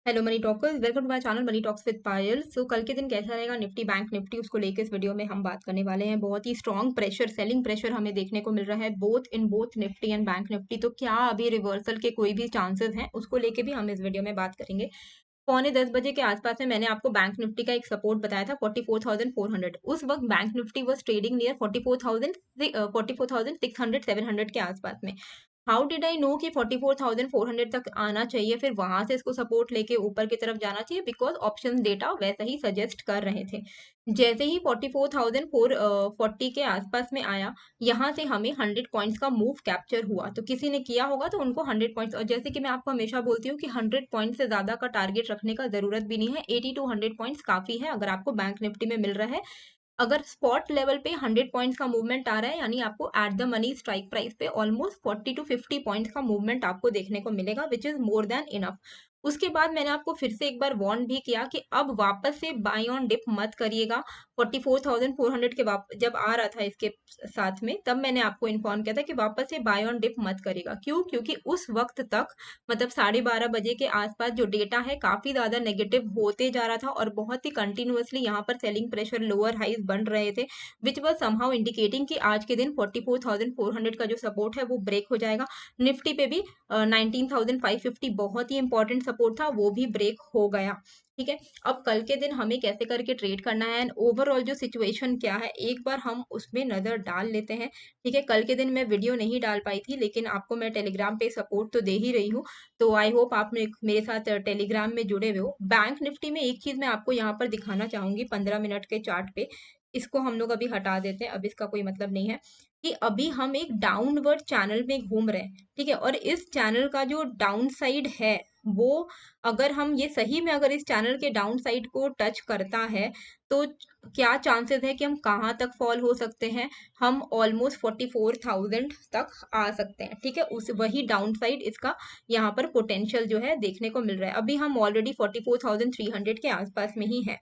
Hello money talkers, welcome to my channel money talks with Payal. So कल के दिन कैसा रहेगा निफ्टी बैंक निफ्टी, उसको लेके इस वीडियो में हम बात करने वाले हैं। बहुत ही स्ट्रॉन्ग प्रेशर, सेलिंग प्रेशर हमें देखने को मिल रहा है both Nifty and bank Nifty. तो क्या अभी रिवर्सल के कोई भी चांसेस हैं, उसको लेके भी हम इस वीडियो में बात करेंगे। 9:45 के आसपास में मैंने आपको बैंक निफ्टी का एक सपोर्ट बताया था 44,400। उस वक्त bank Nifty was trading near 44,600 700 के आसपास में। हाउ डिड आई नो कि 44,400 तक आना चाहिए, फिर वहां से इसको सपोर्ट लेके ऊपर की तरफ जाना चाहिए? बिकॉज ऑप्शंस डेटा वैसा ही सजेस्ट कर रहे थे। जैसे ही 44,440 के आसपास में आया, यहाँ से हमें 100 पॉइंट्स का मूव कैप्चर हुआ। तो किसी ने किया होगा तो उनको 100 पॉइंट्स, और जैसे कि मैं आपको हमेशा बोलती हूँ कि 100 पॉइंट से ज्यादा का टारगेट रखने का जरूरत भी नहीं है। 80 टू 100 पॉइंट्स काफी है अगर आपको बैंक निफ्टी में मिल रहा है। अगर स्पॉट लेवल पे 100 पॉइंट्स का मूवमेंट आ रहा है, यानी आपको at the money strike price पे ऑलमोस्ट 40 टू 50 पॉइंट्स का मूवमेंट आपको देखने को मिलेगा, which is more than enough. उसके बाद मैंने आपको फिर से एक बार वार्न भी किया कि अब वापस से बाय ऑन डिप मत करिएगा। 44,400 के जब आ रहा था इसके साथ में, तब मैंने आपको इन्फॉर्म किया था कि वापस से बाय ऑन डिप मत करिएगा। क्यों? क्योंकि उस वक्त तक, मतलब 12:30 बजे के आसपास, जो डेटा है काफी ज्यादा नेगेटिव होते जा रहा था और बहुत ही कंटिन्यूअसली यहाँ पर सेलिंग प्रेशर, लोअर हाइज बन रहे थे, विच वॉज समहाउ इंडिकेटिंग कि आज के दिन 44,400 का जो सपोर्ट है वो ब्रेक हो जाएगा। निफ्टी पे भी 19,550 बहुत ही इंपॉर्टेंट सपोर्ट था, वो भी ब्रेक हो गया। ठीक है, अब कल के दिन हमें कैसे करके ट्रेड करना है एंड ओवरऑल जो सिचुएशन क्या है, एक बार हम उसमें नजर डाल लेते हैं। ठीक है, कल के दिन मैं वीडियो नहीं डाल पाई थी, लेकिन आपको मैं टेलीग्राम पे सपोर्ट तो दे ही रही हूँ। तो आई होप आप मेरे साथ टेलीग्राम में जुड़े हुए हो। बैंक निफ्टी में एक चीज मैं आपको यहाँ पर दिखाना चाहूंगी 15 मिनट के चार्ट पे। इसको हम लोग अभी हटा देते हैं, अब इसका कोई मतलब नहीं है। कि अभी हम एक डाउनवर्ड चैनल में घूम रहे हैं। ठीक है, और इस चैनल का जो डाउन साइड है, वो, अगर हम ये सही में, अगर इस चैनल के डाउन साइड को टच करता है, तो क्या चांसेस है कि हम कहाँ तक फॉल हो सकते हैं? हम ऑलमोस्ट 44,000 तक आ सकते हैं। ठीक है, उस वही डाउन साइड इसका यहाँ पर पोटेंशियल जो है देखने को मिल रहा है। अभी हम ऑलरेडी 44,300 के आसपास में ही है।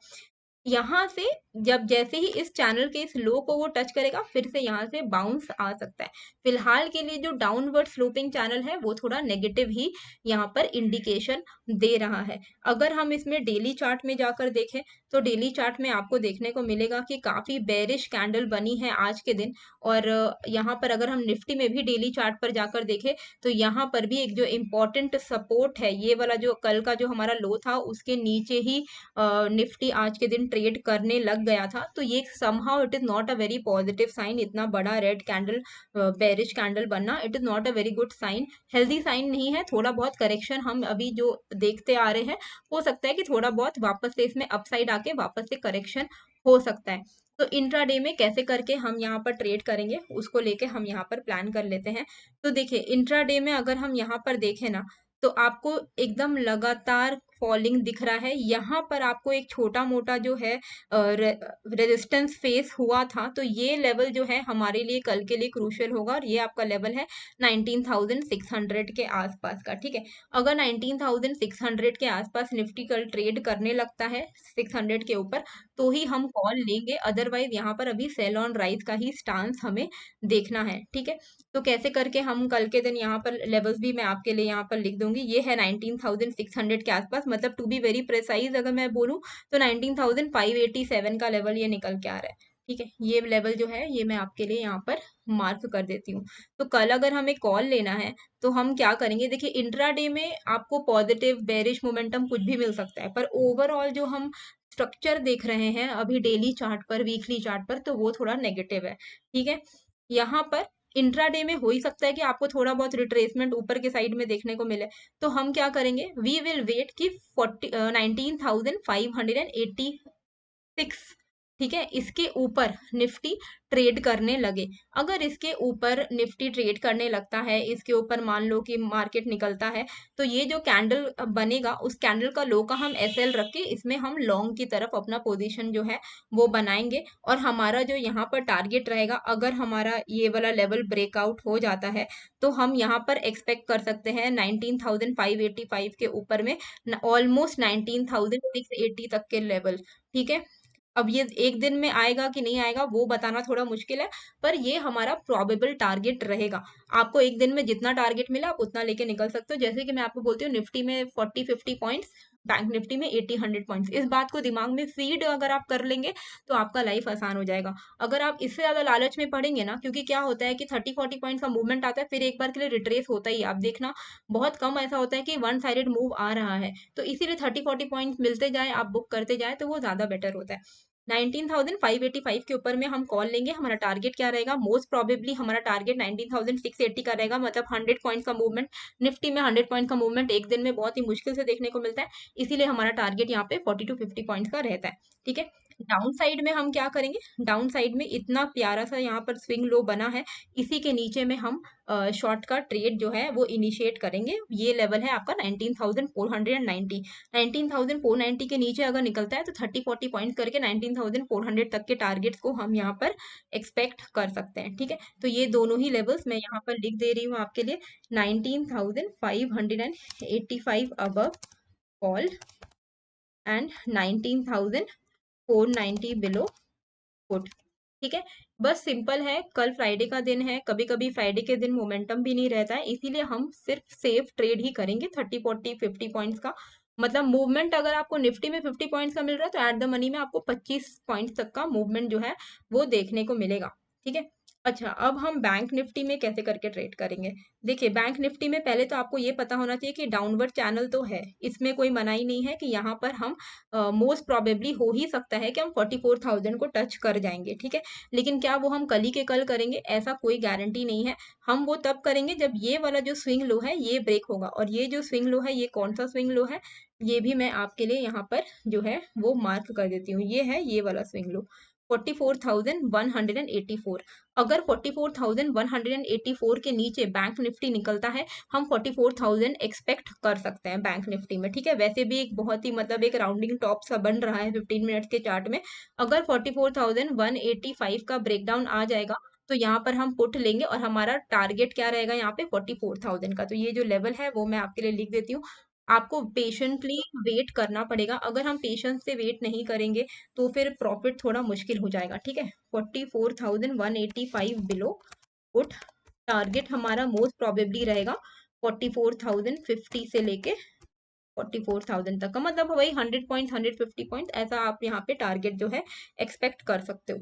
यहाँ से जब जैसे ही इस चैनल के इस लो को वो टच करेगा, फिर से यहाँ से बाउंस आ सकता है। फिलहाल के लिए जो डाउनवर्ड स्लोपिंग चैनल है वो थोड़ा नेगेटिव ही यहाँ पर इंडिकेशन दे रहा है। अगर हम इसमें डेली चार्ट में जाकर देखें, तो डेली चार्ट में आपको देखने को मिलेगा कि काफी बेरिश कैंडल बनी है आज के दिन। और यहाँ पर अगर हम निफ्टी में भी डेली चार्ट पर जाकर देखें, तो यहाँ पर भी एक जो इम्पोर्टेंट सपोर्ट है, ये वाला जो कल का जो हमारा लो था, उसके नीचे ही निफ्टी आज के दिन ट्रेड करने लग गया था। तो ये somehow it is not a very positive sign. इतना बड़ा रेड कैंडल, बेरिश कैंडल बनना, it is not a very good sign, healthy sign नहीं है। थोड़ा बहुत करेक्शन हम अभी जो देखते आ रहे हैं, हो सकता है कि थोड़ा बहुत वापस से इसमें अपसाइड आके वापस से करेक्शन हो सकता है। तो इंट्राडे में कैसे करके हम यहाँ पर ट्रेड करेंगे, उसको लेके हम यहाँ पर प्लान कर लेते हैं। तो देखिए, इंट्राडे में अगर हम यहाँ पर देखें ना, तो आपको एकदम लगातार फॉलिंग दिख रहा है। यहाँ पर आपको एक छोटा मोटा जो है रेजिस्टेंस फेस हुआ था, तो ये लेवल जो है हमारे लिए कल के लिए क्रूशियल होगा, और ये आपका लेवल है 19,600 के आसपास का। ठीक है, अगर 19,600 के आसपास निफ्टी कल ट्रेड करने लगता है 600 के ऊपर, तो ही हम कॉल लेंगे। अदरवाइज यहाँ पर अभी सेल ऑन राइज का ही स्टांस हमें देखना है। ठीक है, तो कैसे करके हम कल के दिन यहाँ पर लेवल्स भी मैं आपके लिए यहाँ पर लिख दूंगी। ये है 19,600 के आसपास, मतलब टू बी वेरी प्रिसाइज अगर मैं बोलूँ, तो 19,587 का लेवल ये निकल के आ रहा है। ठीक है, ये लेवल जो है ये मैं आपके लिए यहाँ पर मार्क कर देती हूँ। तो कल अगर हमें कॉल लेना है, तो हम क्या करेंगे? देखिए, इंट्राडे में आपको पॉजिटिव बेरिश मोमेंटम कुछ भी मिल सकता है, पर ओवरऑल जो हम स्ट्रक्चर देख रहे हैं अभी डेली चार्ट पर, वीकली चार्ट पर, तो वो थोड़ा नेगेटिव है। ठीक है, यहाँ पर इंट्राडे में हो ही सकता है कि आपको थोड़ा बहुत रिट्रेसमेंट ऊपर के साइड में देखने को मिले। तो हम क्या करेंगे? वी विल वेट कि 19,586, ठीक है, इसके ऊपर निफ्टी ट्रेड करने लगे। अगर इसके ऊपर निफ्टी ट्रेड करने लगता है, इसके ऊपर मान लो कि मार्केट निकलता है, तो ये जो कैंडल बनेगा, उस कैंडल का लो का हम एसएल रख के इसमें हम लॉन्ग की तरफ अपना पोजीशन जो है वो बनाएंगे। और हमारा जो यहाँ पर टारगेट रहेगा, अगर हमारा ये वाला लेवल ब्रेकआउट हो जाता है, तो हम यहाँ पर एक्सपेक्ट कर सकते हैं 19,585 के ऊपर में ऑलमोस्ट 19,680 तक के लेवल। ठीक है, अब ये एक दिन में आएगा कि नहीं आएगा वो बताना थोड़ा मुश्किल है, पर ये हमारा प्रोबेबल टारगेट रहेगा। आपको एक दिन में जितना टारगेट मिला आप उतना लेके निकल सकते हो। जैसे कि मैं आपको बोलती हूँ, निफ्टी में 40-50 पॉइंट्स, बैंक निफ्टी में 80-100 पॉइंट्स। इस बात को दिमाग में फीड अगर आप कर लेंगे तो आपका लाइफ आसान हो जाएगा। अगर आप इससे ज्यादा लालच में पड़ेंगे ना, क्योंकि क्या होता है कि 30-40 पॉइंट्स का मूवमेंट आता है, फिर एक बार के लिए रिट्रेस होता ही है। आप देखना बहुत कम ऐसा होता है कि वन साइडेड मूव आ रहा है, तो इसीलिए 30-40 पॉइंट्स मिलते जाए, आप बुक करते जाए तो वो ज्यादा बेटर होता है। 19,585 के ऊपर में हम कॉल लेंगे। हमारा टारगेट क्या रहेगा? मोस्ट प्रोबेबली हमारा टारगेट 19,680 का रहेगा, मतलब 100 पॉइंट का मूवमेंट। निफ्टी में 100 पॉइंट का मूवमेंट एक दिन में बहुत ही मुश्किल से देखने को मिलता है, इसीलिए हमारा टारगेट यहाँ पे 40-50 पॉइंट्स का रहता है। ठीक है, डाउन साइड में हम क्या करेंगे? डाउन साइड में इतना प्यारा सा यहाँ पर स्विंग लो बना है, इसी के नीचे में हम शॉर्ट का ट्रेड जो है वो इनिशिएट करेंगे। ये लेवल है आपका 19,490। 19,490 के नीचे अगर निकलता है तो 30-40 पॉइंट करके 19,400 तक के टारगेट्स को हम यहाँ पर एक्सपेक्ट कर सकते हैं। ठीक है, तो ये दोनों ही लेवल्स मैं यहाँ पर लिख दे रही हूँ आपके लिए। 19,585 above call and 19,490 below put. ठीक है, बस सिंपल है। कल फ्राइडे का दिन है, कभी कभी फ्राइडे के दिन मोमेंटम भी नहीं रहता है, इसीलिए हम सिर्फ सेफ ट्रेड ही करेंगे 30-40-50 पॉइंट्स का। मतलब मूवमेंट अगर आपको निफ्टी में 50 पॉइंट्स का मिल रहा है तो एट द मनी में आपको 25 पॉइंट्स तक का मूवमेंट जो है वो देखने को मिलेगा। ठीक है, अच्छा अब हम बैंक निफ्टी में कैसे करके ट्रेड करेंगे? देखिए, बैंक निफ्टी में पहले तो आपको ये पता होना चाहिए कि डाउनवर्ड चैनल तो है, इसमें कोई मनाही नहीं है कि यहाँ पर हम मोस्ट प्रोबेबली हो ही सकता है कि हम 44,000 को टच कर जाएंगे। ठीक है, लेकिन क्या वो हम कल ही के कल करेंगे? ऐसा कोई गारंटी नहीं है। हम वो तब करेंगे जब ये वाला जो स्विंग लो है ये ब्रेक होगा। और ये जो स्विंग लो है ये कौन सा स्विंग लो है, ये भी मैं आपके लिए यहाँ पर जो है वो मार्क कर देती हूँ। ये है ये वाला स्विंग लो 44,184। अगर 44,184 के नीचे बैंक निफ्टी निकलता है, हम 44,000 एक्सपेक्ट कर सकते हैं बैंक निफ्टी में। ठीक है, वैसे भी एक बहुत ही मतलब एक राउंडिंग टॉप सा बन रहा है 15 मिनट्स के चार्ट में। अगर 44,185 का ब्रेकडाउन आ जाएगा तो यहाँ पर हम पुट लेंगे और हमारा टारगेट क्या रहेगा यहाँ पे 44,000 का। तो ये जो लेवल है वो मैं आपके लिए लिख देती हूँ। आपको पेशेंटली वेट करना पड़ेगा। अगर हम पेशेंस से वेट नहीं करेंगे तो फिर प्रॉफिट थोड़ा मुश्किल हो जाएगा। ठीक है, 44,185 बिलो पुट। टारगेट हमारा मोस्ट प्रोबेबली रहेगा 44,050 से लेके 44,000 तक का, मतलब वही 100 पॉइंट 150 पॉइंट ऐसा आप यहाँ पे टारगेट जो है एक्सपेक्ट कर सकते हो।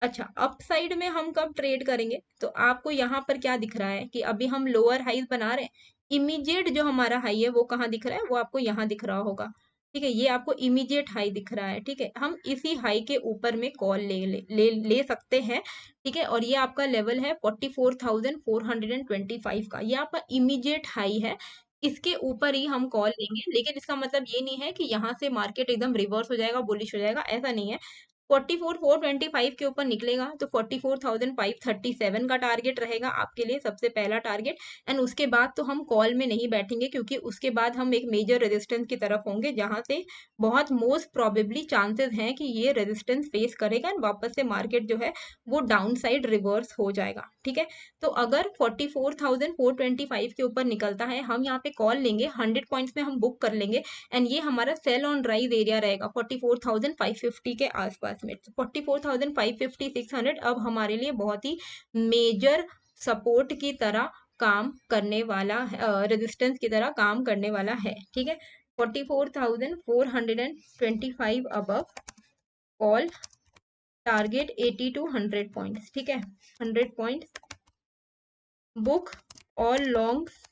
अच्छा, अप साइड में हम कब ट्रेड करेंगे? तो आपको यहाँ पर क्या दिख रहा है कि अभी हम लोअर हाईज बना रहे हैं। इमीडिएट जो हमारा हाई है वो कहाँ दिख रहा है? वो आपको यहाँ दिख रहा होगा। ठीक है, ये आपको इमीडिएट हाई दिख रहा है। ठीक है, हम इसी हाई के ऊपर में कॉल ले सकते हैं। ठीक है, और ये आपका लेवल है 44,425 का, ये आपका इमीडिएट हाई है। इसके ऊपर ही हम कॉल लेंगे, लेकिन इसका मतलब ये नहीं है कि यहाँ से मार्केट एकदम रिवर्स हो जाएगा, बुलिश हो जाएगा, ऐसा नहीं है। 44,425 के ऊपर निकलेगा तो 44,537 का टारगेट रहेगा आपके लिए, सबसे पहला टारगेट। एंड उसके बाद तो हम कॉल में नहीं बैठेंगे, क्योंकि उसके बाद हम एक मेजर रेजिस्टेंस की तरफ होंगे, जहां से बहुत मोस्ट प्रोबेबली चांसेस हैं कि ये रेजिस्टेंस फेस करेगा एंड वापस से मार्केट जो है वो डाउन साइड रिवर्स हो जाएगा। ठीक है, तो अगर 44,425 के ऊपर निकलता है, हम यहाँ पे कॉल लेंगे, 100 पॉइंट्स में हम बुक कर लेंगे एंड ये हमारा सेल ऑन राइज एरिया रहेगा 44,550 के आसपास में। 44,550 600 अब हमारे लिए बहुत ही मेजर सपोर्ट की तरह काम करने वाला है, रेजिस्टेंस की तरह काम करने वाला है। ठीक है, 44,425 above call, target 80 to 100 points. ठीक है, 100 points book all longs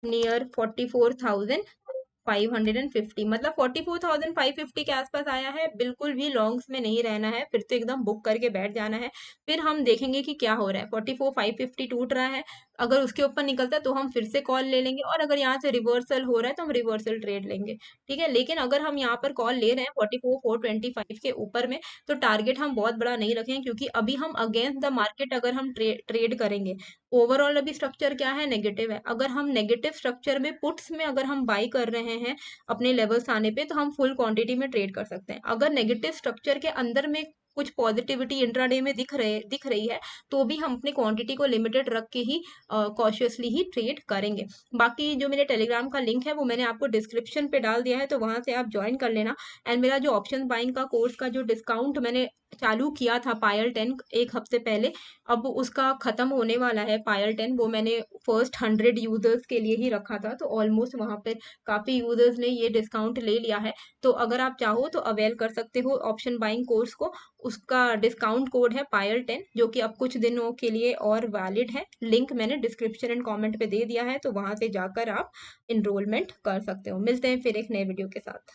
near 44,550, मतलब 44,550 के आसपास आया है, बिल्कुल भी लॉन्ग्स में नहीं रहना है, फिर तो एकदम बुक करके बैठ जाना है। फिर हम देखेंगे कि क्या हो रहा है। 44,550 टूट रहा है, अगर उसके ऊपर निकलता है तो हम फिर से कॉल ले लेंगे, और अगर यहाँ से रिवर्सल हो रहा है तो हम रिवर्सल ट्रेड लेंगे। ठीक है, लेकिन अगर हम यहाँ पर कॉल ले रहे हैं 44,425 के ऊपर में, तो टारगेट हम बहुत बड़ा नहीं रखेंगे, क्योंकि अभी हम अगेंस्ट द मार्केट अगर हम ट्रेड करेंगे, ओवरऑल अभी स्ट्रक्चर क्या है? नेगेटिव है। अगर हम नेगेटिव स्ट्रक्चर में पुट्स में अगर हम बाई कर रहे हैं अपने लेवल्स आने पे, तो हम फुल क्वांटिटी में ट्रेड कर सकते हैं। अगर नेगेटिव स्ट्रक्चर के अंदर में कुछ पॉजिटिविटी इंट्राडे में दिख रही है, तो भी हम अपनी क्वांटिटी को लिमिटेड रख के ही कॉशियसली ही ट्रेड करेंगे। बाकी जो मेरे टेलीग्राम का लिंक है वो मैंने आपको डिस्क्रिप्शन पे डाल दिया है, तो वहां से आप ज्वाइन कर लेना। एंड मेरा जो ऑप्शन बाइंग का कोर्स का जो डिस्काउंट मैंने चालू किया था पायल 10 एक हफ्ते पहले, अब उसका खत्म होने वाला है पायल 10। वो मैंने फर्स्ट 100 यूजर्स के लिए ही रखा था, तो ऑलमोस्ट वहां पे काफी यूजर्स ने ये डिस्काउंट ले लिया है। तो अगर आप चाहो तो अवेल कर सकते हो ऑप्शन बाइंग कोर्स को। उसका डिस्काउंट कोड है पायल 10, जो कि अब कुछ दिनों के लिए और वैलिड है। लिंक मैंने डिस्क्रिप्शन एंड कमेंट पे दे दिया है, तो वहां से जाकर आप इनरोलमेंट कर सकते हो। मिलते हैं फिर एक नए वीडियो के साथ।